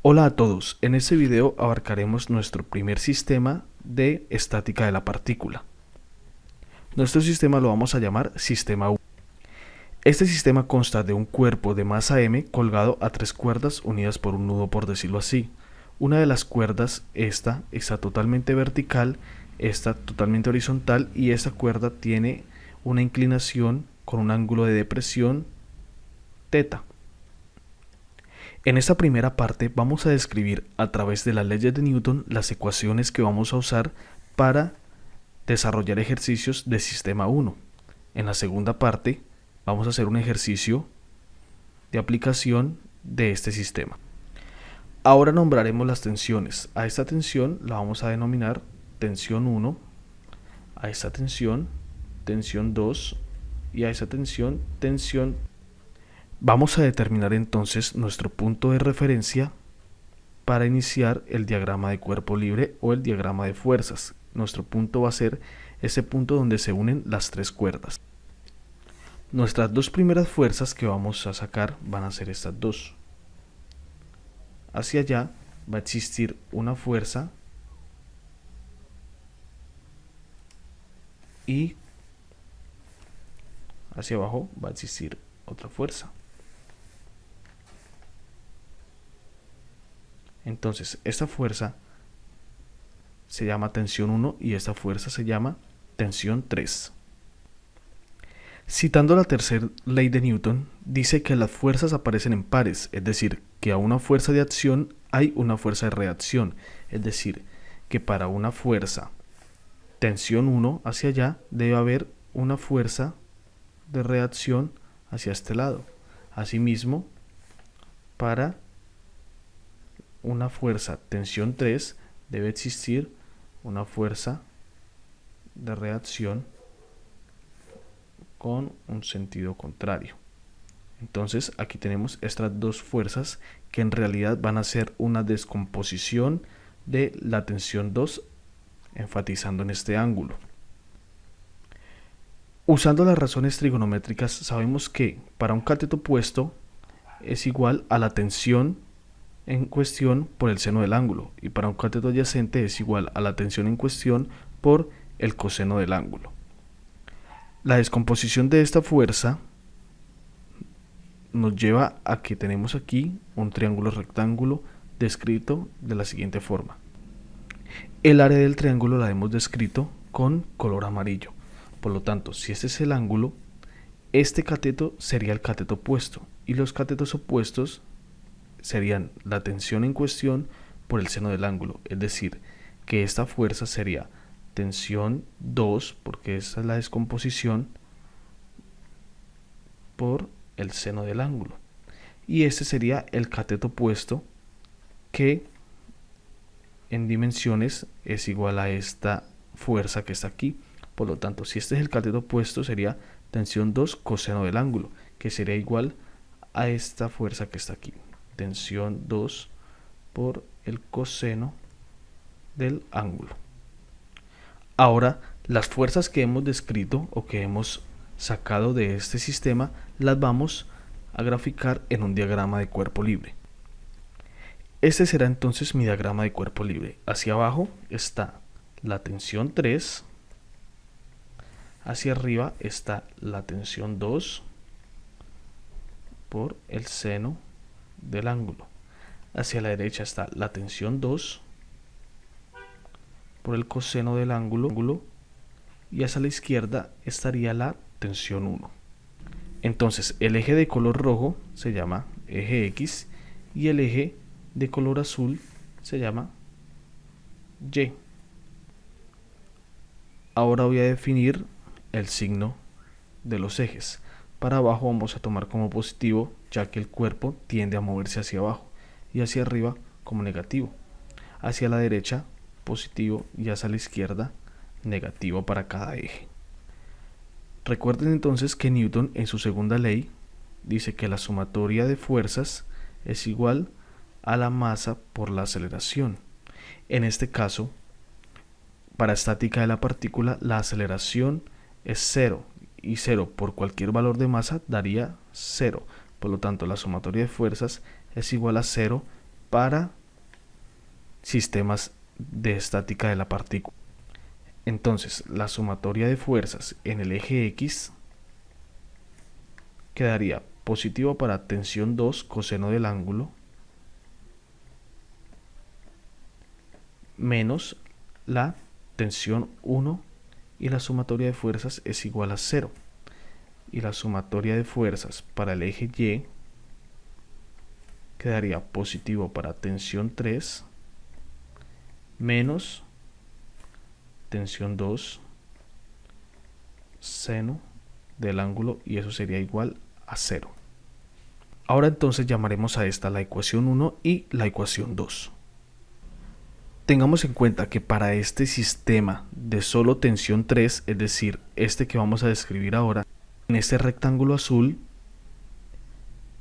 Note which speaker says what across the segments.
Speaker 1: Hola a todos, en este video abarcaremos nuestro primer sistema de estática de la partícula. Nuestro sistema lo vamos a llamar sistema 1. Este sistema consta de un cuerpo de masa m colgado a 3 cuerdas unidas por un nudo, por decirlo así. Una de las cuerdas, esta está totalmente vertical, esta totalmente horizontal y esta cuerda tiene una inclinación con un ángulo de depresión θ. En esta primera parte vamos a describir a través de las leyes de Newton las ecuaciones que vamos a usar para desarrollar ejercicios de sistema 1. En la segunda parte vamos a hacer un ejercicio de aplicación de este sistema. Ahora nombraremos las tensiones. A esta tensión la vamos a denominar tensión 1, a esta tensión 2 y a esta tensión 3. Vamos a determinar entonces nuestro punto de referencia para iniciar el diagrama de cuerpo libre o el diagrama de fuerzas. Nuestro punto va a ser ese punto donde se unen las 3 cuerdas. Nuestras dos primeras fuerzas que vamos a sacar van a ser estas dos. Hacia allá va a existir una fuerza y hacia abajo va a existir otra fuerza. Entonces, esta fuerza se llama tensión 1 y esta fuerza se llama tensión 3. Citando la tercera ley de Newton, dice que las fuerzas aparecen en pares, es decir, que a una fuerza de acción hay una fuerza de reacción, es decir, que para una fuerza tensión 1 hacia allá debe haber una fuerza de reacción hacia este lado. Asimismo, para una fuerza tensión 3 debe existir una fuerza de reacción con un sentido contrario. Entonces aquí tenemos estas dos fuerzas que en realidad van a ser una descomposición de la tensión 2, enfatizando en este ángulo. Usando las razones trigonométricas sabemos que para un cateto opuesto es igual a la tensión en cuestión por el seno del ángulo y para un cateto adyacente es igual a la tensión en cuestión por el coseno del ángulo. La descomposición de esta fuerza nos lleva a que tenemos aquí un triángulo rectángulo descrito de la siguiente forma. El área del triángulo la hemos descrito con color amarillo. Por lo tanto, si este es el ángulo, este cateto sería el cateto opuesto y los catetos opuestos serían la tensión en cuestión por el seno del ángulo, es decir, que esta fuerza sería tensión 2, porque esta es la descomposición, por el seno del ángulo. Y este sería el cateto opuesto, que en dimensiones es igual a esta fuerza que está aquí. Por lo tanto, si este es el cateto opuesto, sería tensión 2 coseno del ángulo, que sería igual a esta fuerza que está aquí. Tensión 2 por el coseno del ángulo. Ahora, las fuerzas que hemos descrito o que hemos sacado de este sistema las vamos a graficar en un diagrama de cuerpo libre. Este será entonces mi diagrama de cuerpo libre. Hacia abajo está la tensión 3, hacia arriba está la tensión 2 por el seno del ángulo. Hacia la derecha está la tensión 2 por el coseno del ángulo y hacia la izquierda estaría la tensión 1. Entonces el eje de color rojo se llama eje X y el eje de color azul se llama Y. Ahora voy a definir el signo de los ejes. Para abajo vamos a tomar como positivo, ya que el cuerpo tiende a moverse hacia abajo, y hacia arriba como negativo. Hacia la derecha positivo y hacia la izquierda negativo para cada eje. Recuerden entonces que Newton en su segunda ley dice que la sumatoria de fuerzas es igual a la masa por la aceleración. En este caso, para estática de la partícula, la aceleración es 0 y 0 por cualquier valor de masa daría 0. Por lo tanto, la sumatoria de fuerzas es igual a 0 para sistemas de estática de la partícula. Entonces, la sumatoria de fuerzas en el eje X quedaría positivo para tensión 2 coseno del ángulo menos la tensión 1, y la sumatoria de fuerzas es igual a 0. Y la sumatoria de fuerzas para el eje Y quedaría positivo para tensión 3 menos tensión 2 seno del ángulo, y eso sería igual a 0. Ahora entonces llamaremos a esta la ecuación 1 y la ecuación 2. Tengamos en cuenta que para este sistema de solo tensión 3, es decir, este que vamos a describir ahora, en este rectángulo azul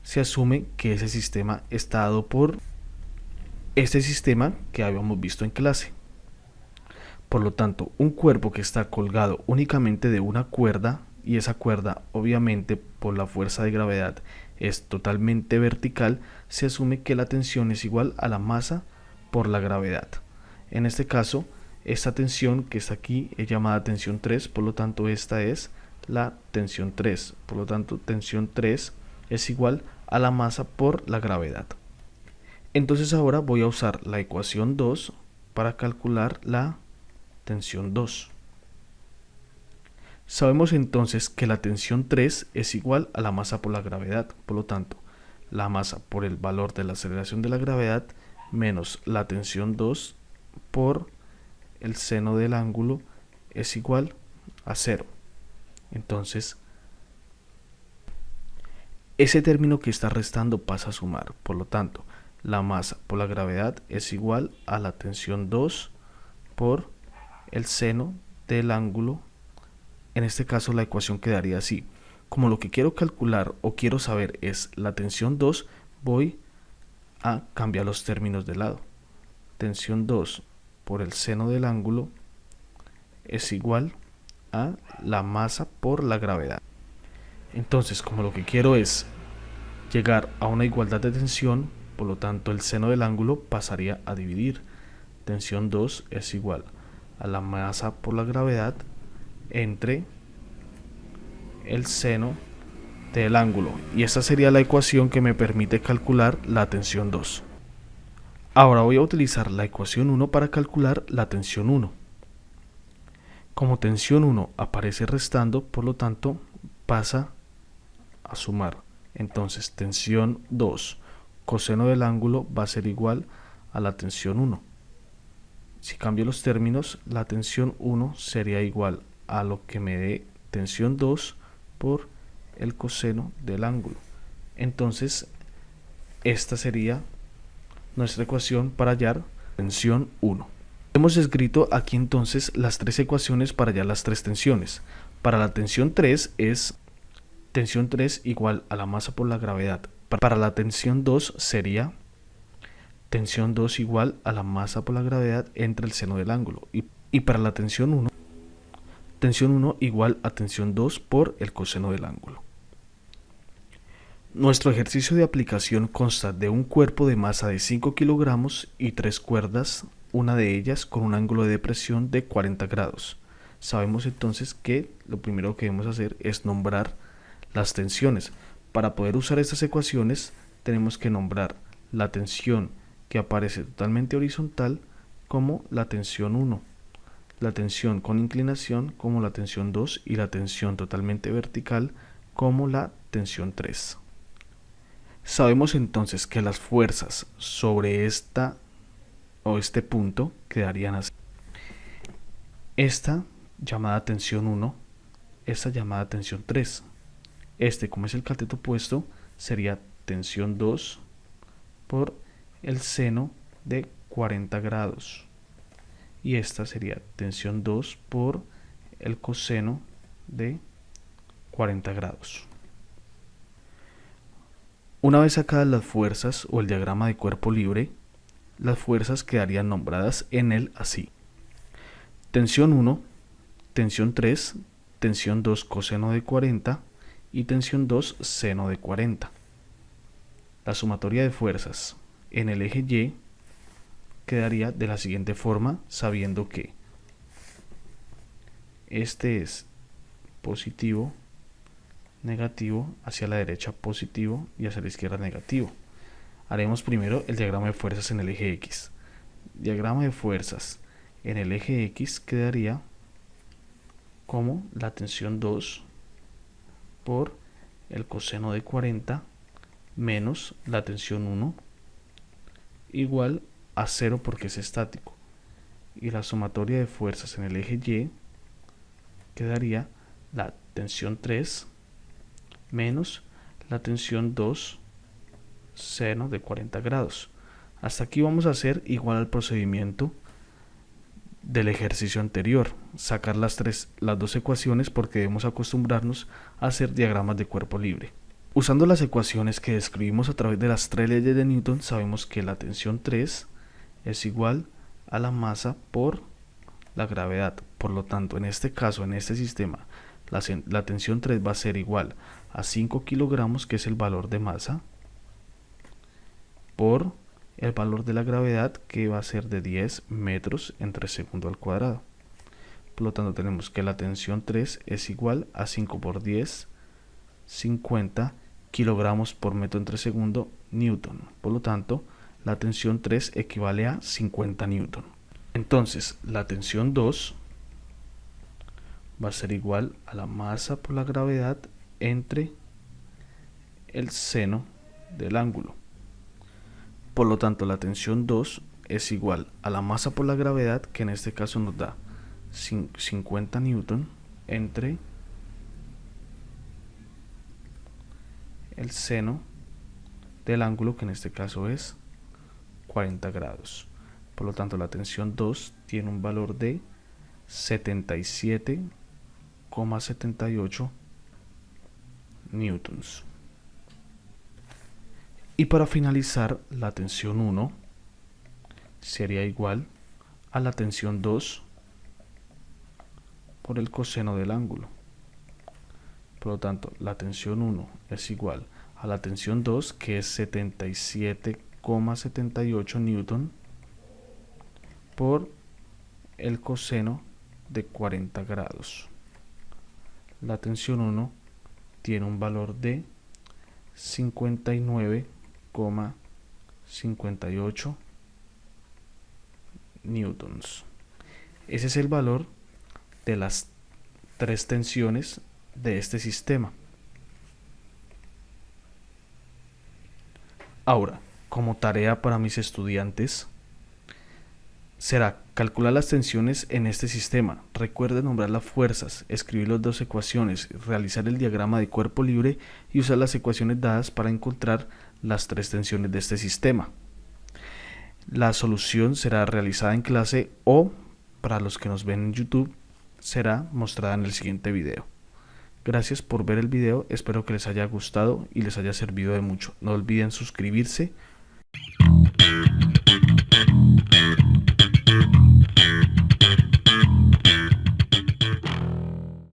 Speaker 1: se asume que ese sistema está dado por este sistema que habíamos visto en clase. Por lo tanto, un cuerpo que está colgado únicamente de una cuerda, y esa cuerda obviamente por la fuerza de gravedad es totalmente vertical, se asume que la tensión es igual a la masa por la gravedad. En este caso, esta tensión que está aquí es llamada tensión 3, por lo tanto esta es la tensión 3. Por lo tanto, tensión 3 es igual a la masa por la gravedad. Entonces ahora voy a usar la ecuación 2 para calcular la tensión 2. Sabemos entonces que la tensión 3 es igual a la masa por la gravedad. Por lo tanto, la masa por el valor de la aceleración de la gravedad menos la tensión 2 por el seno del ángulo es igual a 0. Entonces, ese término que está restando pasa a sumar. Por lo tanto, la masa por la gravedad es igual a la tensión 2 por el seno del ángulo. En este caso la ecuación quedaría así. Como lo que quiero calcular o quiero saber es la tensión 2, voy a cambiar los términos de lado. Tensión 2 por el seno del ángulo es igual a la masa por la gravedad. Entonces, como lo que quiero es llegar a una igualdad de tensión, por lo tanto el seno del ángulo pasaría a dividir. Tensión 2 es igual a la masa por la gravedad entre el seno del ángulo, y esta sería la ecuación que me permite calcular la tensión 2. Ahora voy a utilizar la ecuación 1 para calcular la tensión 1. Como tensión 1 aparece restando, por lo tanto pasa a sumar. Entonces tensión 2 coseno del ángulo va a ser igual a la tensión 1. Si cambio los términos, la tensión 1 sería igual a lo que me dé tensión 2 por el coseno del ángulo. Entonces esta sería nuestra ecuación para hallar tensión 1. Hemos escrito aquí entonces las tres ecuaciones para hallar las tres tensiones. Para la tensión 3 es tensión 3 igual a la masa por la gravedad. Para la tensión 2 sería tensión 2 igual a la masa por la gravedad entre el seno del ángulo. Y para la tensión 1 igual a tensión 2 por el coseno del ángulo. Nuestro ejercicio de aplicación consta de un cuerpo de masa de 5 kilogramos y 3 cuerdas, una de ellas con un ángulo de depresión de 40 grados. Sabemos entonces que lo primero que debemos hacer es nombrar las tensiones. Para poder usar estas ecuaciones tenemos que nombrar la tensión que aparece totalmente horizontal como la tensión 1, la tensión con inclinación como la tensión 2 y la tensión totalmente vertical como la tensión 3. Sabemos entonces que las fuerzas sobre esta o este punto quedarían así. Esta llamada tensión 1, esta llamada tensión 3. Este, como es el cateto opuesto, sería tensión 2 por el seno de 40 grados. Y esta sería tensión 2 por el coseno de 40 grados. Una vez sacadas las fuerzas o el diagrama de cuerpo libre, las fuerzas quedarían nombradas en él así: tensión 1, tensión 3, tensión 2 coseno de 40 y tensión 2 seno de 40. La sumatoria de fuerzas en el eje Y quedaría de la siguiente forma, sabiendo que este es positivo, negativo, hacia la derecha positivo y hacia la izquierda negativo. Haremos primero el diagrama de fuerzas en el eje X. Diagrama de fuerzas en el eje X quedaría como la tensión 2 por el coseno de 40 menos la tensión 1 igual a 0 porque es estático. Y la sumatoria de fuerzas en el eje Y quedaría la tensión 3 menos la tensión 2 seno de 40 grados. Hasta aquí vamos a hacer igual al procedimiento del ejercicio anterior, sacar las dos ecuaciones porque debemos acostumbrarnos a hacer diagramas de cuerpo libre. Usando las ecuaciones que describimos a través de las 3 leyes de Newton, sabemos que la tensión 3 es igual a la masa por la gravedad. Por lo tanto, en este caso, en este sistema, la tensión 3 va a ser igual a 5 kilogramos, que es el valor de masa, por el valor de la gravedad, que va a ser de 10 metros entre segundo al cuadrado. Por lo tanto, tenemos que la tensión 3 es igual a 5 por 10, 50 kilogramos por metro entre segundo, newton. Por lo tanto, la tensión 3 equivale a 50 newton. Entonces, la tensión 2 va a ser igual a la masa por la gravedad entre el seno del ángulo. Por lo tanto, la tensión 2 es igual a la masa por la gravedad, que en este caso nos da 50 newton, entre el seno del ángulo, que en este caso es 40 grados. Por lo tanto, la tensión 2 tiene un valor de 77,78 newtons. Y para finalizar, la tensión 1 sería igual a la tensión 2 por el coseno del ángulo. Por lo tanto, la tensión 1 es igual a la tensión 2, que es 77,78 newton, por el coseno de 40 grados. La tensión 1 tiene un valor de 59,58 newtons. Ese es el valor de las 3 tensiones de este sistema. Ahora, como tarea para mis estudiantes, será calcular las tensiones en este sistema. Recuerden nombrar las fuerzas, escribir las 2 ecuaciones, realizar el diagrama de cuerpo libre y usar las ecuaciones dadas para encontrar las 3 tensiones de este sistema. La solución será realizada en clase o, para los que nos ven en YouTube, será mostrada en el siguiente video. Gracias por ver el video, espero que les haya gustado y les haya servido de mucho. No olviden suscribirse,